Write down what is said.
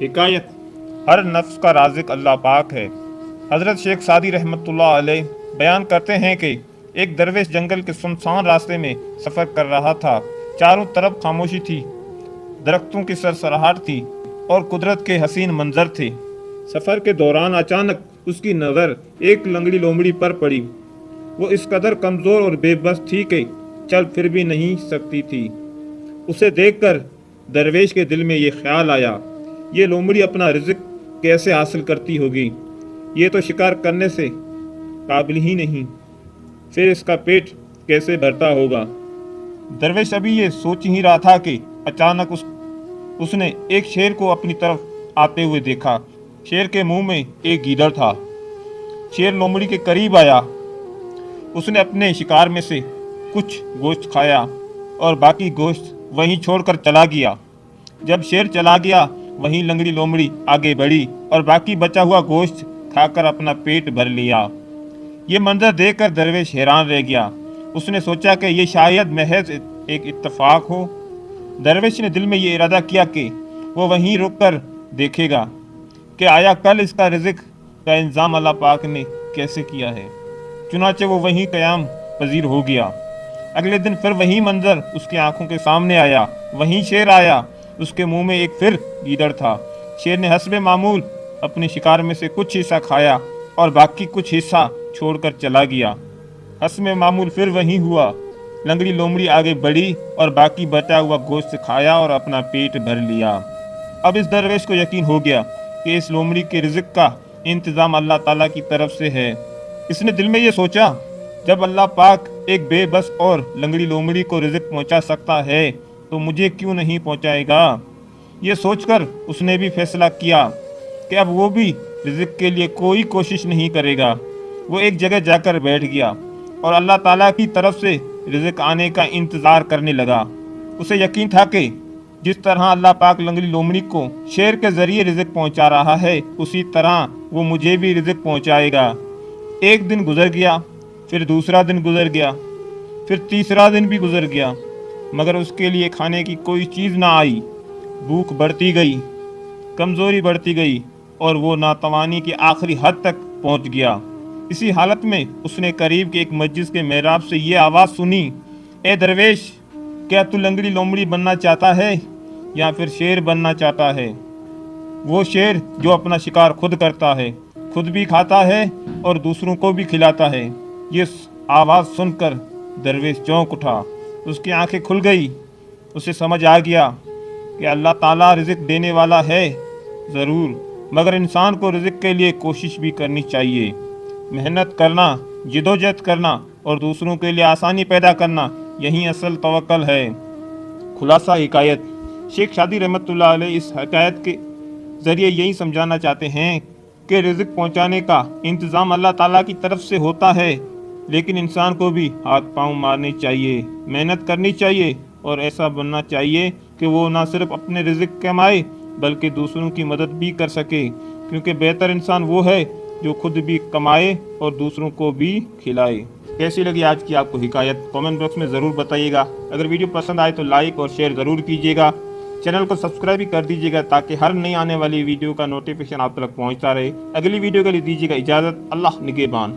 حکایت ہر نفس کا رازق اللہ پاک ہے۔ حضرت شیخ سعدی رحمۃ اللہ علیہ بیان کرتے ہیں کہ ایک درویش جنگل کے سنسان راستے میں سفر کر رہا تھا۔ چاروں طرف خاموشی تھی، درختوں کی سرسراہٹ تھی اور قدرت کے حسین منظر تھے۔ سفر کے دوران اچانک اس کی نظر ایک لنگڑی لومڑی پر پڑی۔ وہ اس قدر کمزور اور بے بس تھی کہ چل پھر بھی نہیں سکتی تھی۔ اسے دیکھ کر درویش کے دل میں یہ خیال آیا، یہ لومڑی اپنا رزق کیسے حاصل کرتی ہوگی؟ یہ تو شکار کرنے سے قابل ہی نہیں، پھر اس کا پیٹ کیسے بھرتا ہوگا؟ درویش ابھی یہ سوچ ہی رہا تھا کہ اچانک اس نے ایک شیر کو اپنی طرف آتے ہوئے دیکھا۔ شیر کے منہ میں ایک گیدڑ تھا۔ شیر لومڑی کے قریب آیا، اس نے اپنے شکار میں سے کچھ گوشت کھایا اور باقی گوشت وہیں چھوڑ کر چلا گیا۔ جب شیر چلا گیا وہیں لنگڑی لومڑی آگے بڑھی اور باقی بچا ہوا گوشت کھا کر اپنا پیٹ بھر لیا۔ یہ منظر دیکھ کر درویش حیران رہ گیا۔ اس نے سوچا کہ یہ شاید محض ایک اتفاق ہو۔ درویش نے دل میں یہ ارادہ کیا کہ وہ وہیں رک کر دیکھے گا کہ آیا کل اس کا رزق کا انتظام اللہ پاک نے کیسے کیا ہے۔ چنانچہ وہ وہیں قیام پذیر ہو گیا۔ اگلے دن پھر وہی منظر اس کی آنکھوں کے سامنے آیا، وہیں شیر آیا، اس کے منہ میں ایک پھر گیدڑ تھا۔ شیر نے حسب معمول اپنے شکار میں سے کچھ حصہ کھایا اور باقی کچھ حصہ چھوڑ کر چلا گیا۔ حسب معمول پھر وہی ہوا، لنگڑی لومڑی آگے بڑھی اور باقی بچا ہوا گوشت کھایا اور اپنا پیٹ بھر لیا۔ اب اس درویش کو یقین ہو گیا کہ اس لومڑی کے رزق کا انتظام اللہ تعالیٰ کی طرف سے ہے۔ اس نے دل میں یہ سوچا، جب اللہ پاک ایک بے بس اور لنگڑی لومڑی کو رزق پہنچا سکتا ہے تو مجھے کیوں نہیں پہنچائے گا؟ یہ سوچ کر اس نے بھی فیصلہ کیا کہ اب وہ بھی رزق کے لیے کوئی کوشش نہیں کرے گا۔ وہ ایک جگہ جا کر بیٹھ گیا اور اللہ تعالیٰ کی طرف سے رزق آنے کا انتظار کرنے لگا۔ اسے یقین تھا کہ جس طرح اللہ پاک لنگڑی لومڑی کو شیر کے ذریعے رزق پہنچا رہا ہے، اسی طرح وہ مجھے بھی رزق پہنچائے گا۔ ایک دن گزر گیا، پھر دوسرا دن گزر گیا، پھر تیسرا دن بھی گزر گیا، مگر اس کے لیے کھانے کی کوئی چیز نہ آئی۔ بھوک بڑھتی گئی، کمزوری بڑھتی گئی اور وہ ناتوانی کی آخری حد تک پہنچ گیا۔ اسی حالت میں اس نے قریب کے ایک مسجد کے محراب سے یہ آواز سنی، اے درویش، کیا تو لنگڑی لومڑی بننا چاہتا ہے یا پھر شیر بننا چاہتا ہے؟ وہ شیر جو اپنا شکار خود کرتا ہے، خود بھی کھاتا ہے اور دوسروں کو بھی کھلاتا ہے۔ یہ آواز سن کر درویش چونک اٹھا، اس کی آنکھیں کھل گئی۔ اسے سمجھ آ گیا کہ اللہ تعالیٰ رزق دینے والا ہے ضرور، مگر انسان کو رزق کے لیے کوشش بھی کرنی چاہیے۔ محنت کرنا، جدوجہد کرنا اور دوسروں کے لیے آسانی پیدا کرنا، یہی اصل توکل ہے۔ خلاصہ حکایت، شیخ سعدی رحمۃ اللہ علیہ اس حکایت کے ذریعے یہی سمجھانا چاہتے ہیں کہ رزق پہنچانے کا انتظام اللہ تعالیٰ کی طرف سے ہوتا ہے، لیکن انسان کو بھی ہاتھ پاؤں مارنے چاہیے، محنت کرنی چاہیے اور ایسا بننا چاہیے کہ وہ نہ صرف اپنے رزق کمائے بلکہ دوسروں کی مدد بھی کر سکے، کیونکہ بہتر انسان وہ ہے جو خود بھی کمائے اور دوسروں کو بھی کھلائے۔ کیسی لگی آج کی آپ کو حکایت؟ کامنٹ باکس میں ضرور بتائیے گا۔ اگر ویڈیو پسند آئے تو لائک اور شیئر ضرور کیجیے گا۔ چینل کو سبسکرائب بھی کر دیجیے گا تاکہ ہر نئی آنے والی ویڈیو کا نوٹیفیکیشن آپ تک پہنچتا رہے۔ اگلی ویڈیو کے لیے دیجیے گا اجازت۔ اللہ نگہبان۔